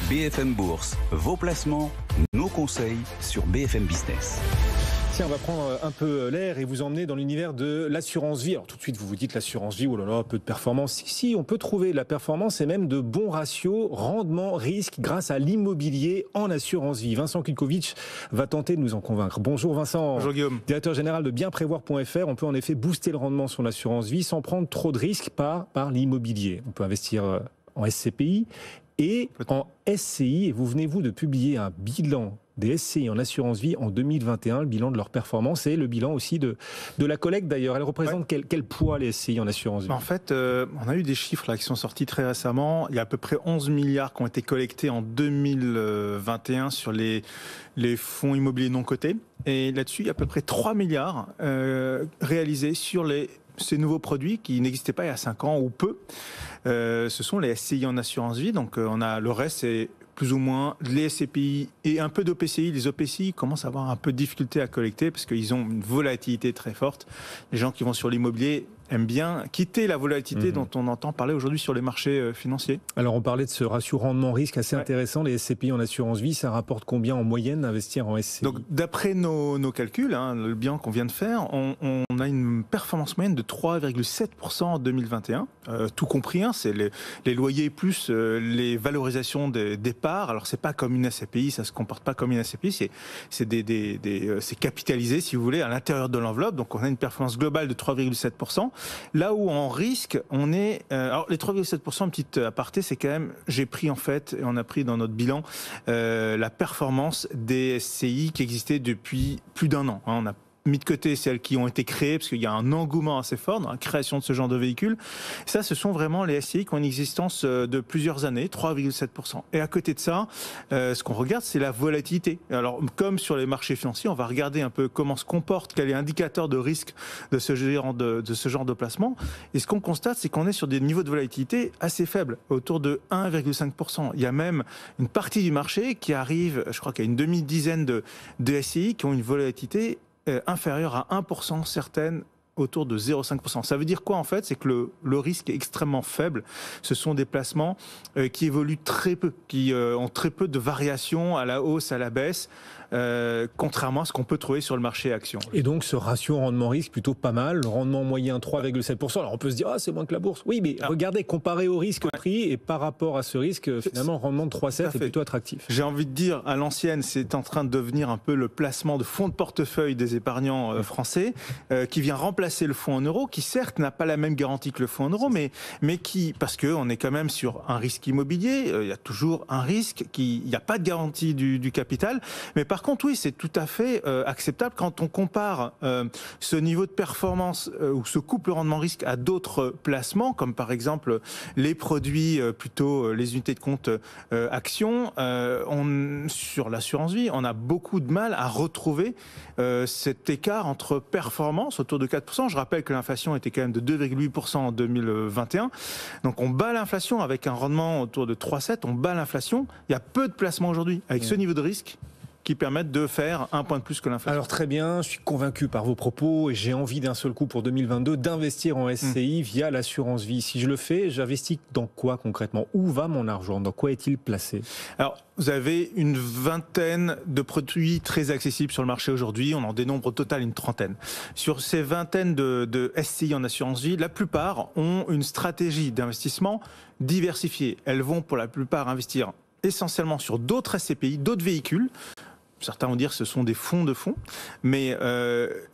BFM Bourse, vos placements, nos conseils sur BFM Business. Tiens, on va prendre un peu l'air et vous emmener dans l'univers de l'assurance vie. Alors tout de suite, vous vous dites l'assurance vie, oh là là, peu de performance. Si, on peut trouver de la performance et même de bons ratios, rendement, risque, grâce à l'immobilier en assurance vie. Vincent Kilkovic va tenter de nous en convaincre. Bonjour Vincent. Bonjour Guillaume. Directeur général de bienprévoir.fr. On peut en effet booster le rendement sur l'assurance vie sans prendre trop de risques par l'immobilier. On peut investir en SCPI et en SCI. Et vous venez de publier un bilan des SCI en assurance vie en 2021, le bilan de leur performance et le bilan aussi de la collecte d'ailleurs. Elle représente quel poids les SCI en assurance vie ? En fait, on a eu des chiffres là qui sont sortis très récemment. Il y a à peu près 11 milliards qui ont été collectés en 2021 sur les fonds immobiliers non cotés. Et là-dessus, il y a à peu près 3 milliards réalisés sur ces nouveaux produits qui n'existaient pas il y a 5 ans ou peu. Ce sont les SCI en assurance vie. Donc on a le reste, c'est plus ou moins les SCPI et un peu d'OPCI. Les OPCI commencent à avoir un peu de difficulté à collecter parce qu'ils ont une volatilité très forte. Les gens qui vont sur l'immobilier aiment bien quitter la volatilité dont on entend parler aujourd'hui sur les marchés financiers. Alors on parlait de ce ratio rendement-risque assez intéressant. Les SCPI en assurance vie, ça rapporte combien en moyenne d'investir en SCI ? Donc d'après nos calculs, le bilan qu'on vient de faire, on a une performance moyenne de 3,7% en 2021. Tout compris, c'est les loyers plus les valorisations des parts. Alors c'est pas comme une SCPI, ça se comporte pas comme une SCPI, c'est capitalisé si vous voulez à l'intérieur de l'enveloppe. Donc on a une performance globale de 3,7%. Là où en risque, on est... alors les 3,7%, une petite aparté, c'est quand même... J'ai pris en fait, et on a pris dans notre bilan, la performance des SCI qui existaient depuis plus d'un an. On a mis de côté celles qui ont été créées, parce qu'il y a un engouement assez fort dans la création de ce genre de véhicules. Ça, ce sont vraiment les SCI qui ont une existence de plusieurs années, 3,7%. Et à côté de ça, ce qu'on regarde, c'est la volatilité. Alors, comme sur les marchés financiers, on va regarder un peu comment se comporte, quel est l'indicateur de risque de ce genre de placement. Et ce qu'on constate, c'est qu'on est sur des niveaux de volatilité assez faibles, autour de 1,5%. Il y a même une partie du marché qui arrive, je crois qu'il y a une demi-dizaine de SCI qui ont une volatilité inférieure à 1%, certaines autour de 0,5%. Ça veut dire quoi en fait ? C'est que le risque est extrêmement faible. Ce sont des placements qui évoluent très peu, qui ont très peu de variations à la hausse, à la baisse, contrairement à ce qu'on peut trouver sur le marché actions. Et donc ce ratio rendement-risque plutôt pas mal, le rendement moyen 3,7%. Alors on peut se dire c'est moins que la bourse. Oui, mais regardez, comparé au risque-prix et par rapport à ce risque, finalement le rendement de 3,7 est plutôt attractif. J'ai envie de dire, à l'ancienne, c'est en train de devenir un peu le placement de fonds de portefeuille des épargnants français, qui vient remplacer le fonds en euros, qui certes n'a pas la même garantie que le fonds en euros, mais qui, parce qu'on est quand même sur un risque immobilier, il y a toujours un risque, il n'y a pas de garantie du capital, mais par contre oui, c'est tout à fait acceptable quand on compare ce niveau de performance ou ce couple rendement-risque à d'autres placements, comme par exemple les produits, plutôt les unités de compte actions. Sur l'assurance vie, on a beaucoup de mal à retrouver cet écart entre performance autour de 4%. Je rappelle que l'inflation était quand même de 2,8% en 2021. Donc on bat l'inflation avec un rendement autour de 3,7. On bat l'inflation. Il y a peu de placements aujourd'hui avec ce niveau de risque qui permettent de faire un point de plus que l'inflation. Alors très bien, je suis convaincu par vos propos et j'ai envie d'un seul coup pour 2022 d'investir en SCI via l'assurance vie. Si je le fais, j'investis dans quoi concrètement ? Où va mon argent ? Dans quoi est-il placé ? Alors, vous avez une vingtaine de produits très accessibles sur le marché aujourd'hui. On en dénombre au total une trentaine. Sur ces vingtaines de SCI en assurance vie, la plupart ont une stratégie d'investissement diversifiée. Elles vont pour la plupart investir essentiellement sur d'autres SCPI, d'autres véhicules. Certains vont dire que ce sont des fonds de fonds, mais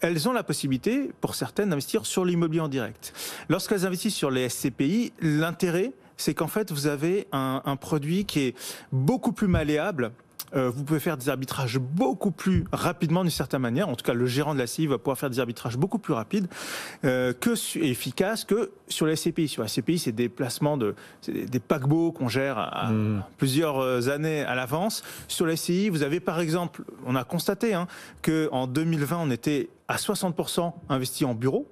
elles ont la possibilité, pour certaines, d'investir sur l'immobilier en direct. Lorsqu'elles investissent sur les SCPI, l'intérêt, c'est qu'en fait, vous avez un produit qui est beaucoup plus malléable. Vous pouvez faire des arbitrages beaucoup plus rapidement d'une certaine manière. En tout cas, le gérant de la SCI va pouvoir faire des arbitrages beaucoup plus rapides et efficaces que sur les SCPI. Sur les SCPI, c'est des placements c'est des paquebots qu'on gère à plusieurs années à l'avance. Sur les SCI, vous avez par exemple, on a constaté qu'en 2020, on était à 60% investi en bureau.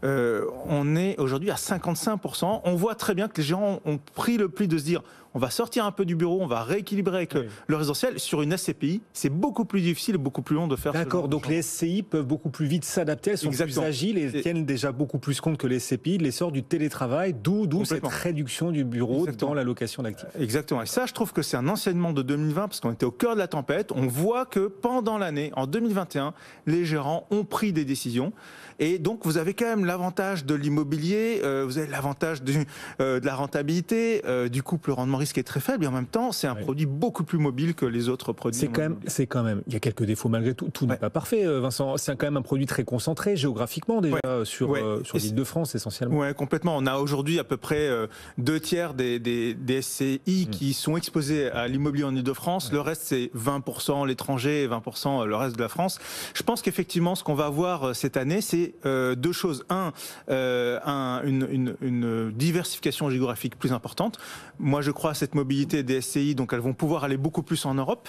On est aujourd'hui à 55%. On voit très bien que les gérants ont pris le pli de se dire on va sortir un peu du bureau, on va rééquilibrer avec le résidentiel. Sur une SCPI, c'est beaucoup plus difficile et beaucoup plus long de faire. D'accord, donc les SCI peuvent beaucoup plus vite s'adapter, elles sont plus agiles et tiennent déjà beaucoup plus compte que les SCPI de l'essor du télétravail, d'où cette réduction du bureau dans la location d'actifs. Exactement, et ça je trouve que c'est un enseignement de 2020 parce qu'on était au cœur de la tempête. On voit que pendant l'année, en 2021, les gérants ont pris des décisions. Et donc, vous avez quand même l'avantage de l'immobilier, vous avez l'avantage de la rentabilité, du coup, le rendement risque est très faible. Et en même temps, c'est un produit beaucoup plus mobile que les autres produits. C'est quand même, il y a quelques défauts malgré tout. Tout n'est pas parfait, Vincent. C'est quand même un produit très concentré géographiquement déjà sur l'Île-de-France essentiellement. Oui, complètement. On a aujourd'hui à peu près 2/3 des SCI qui sont exposés à l'immobilier en Île-de-France. Le reste, c'est 20% l'étranger et 20% le reste de la France. Je pense qu'effectivement, ce qu'on va avoir cette année, c'est deux choses. Une diversification géographique plus importante. Moi, je crois à cette mobilité des SCI, donc elles vont pouvoir aller beaucoup plus en Europe.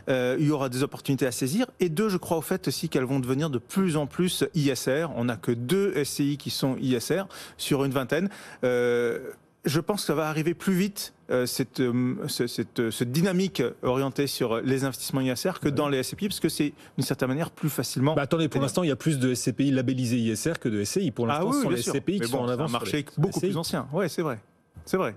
Il y aura des opportunités à saisir. Et deux, je crois au fait aussi qu'elles vont devenir de plus en plus ISR. On n'a que 2 SCI qui sont ISR sur une vingtaine. Je pense que ça va arriver plus vite, cette dynamique orientée sur les investissements ISR que dans les SCPI, parce que c'est d'une certaine manière plus facilement... attendez, pour l'instant, il y a plus de SCPI labellisés ISR que de SCI. Pour l'instant, ce sont les SCPI qui sont en avance. C'est un marché beaucoup plus ancien. Oui, c'est vrai. C'est vrai,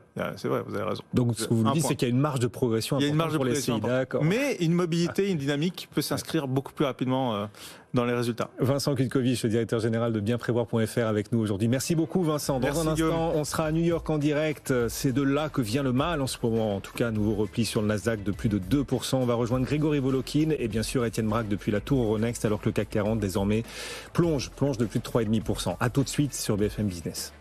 vous avez raison. Donc ce que vous me dites, c'est qu'il y a une marge de progression importante pour les SCI. D'accord. Mais une mobilité, une dynamique peut s'inscrire beaucoup plus rapidement dans les résultats. Vincent Kutkovich, le directeur général de bienprévoir.fr avec nous aujourd'hui. Merci beaucoup Vincent. Dans un instant, on sera à New York en direct. C'est de là que vient le mal en ce moment. En tout cas, nouveau repli sur le Nasdaq de plus de 2%. On va rejoindre Grégory Volokin et bien sûr Étienne Braque depuis la tour Euronext alors que le CAC 40 désormais plonge de plus de 3,5%. À tout de suite sur BFM Business.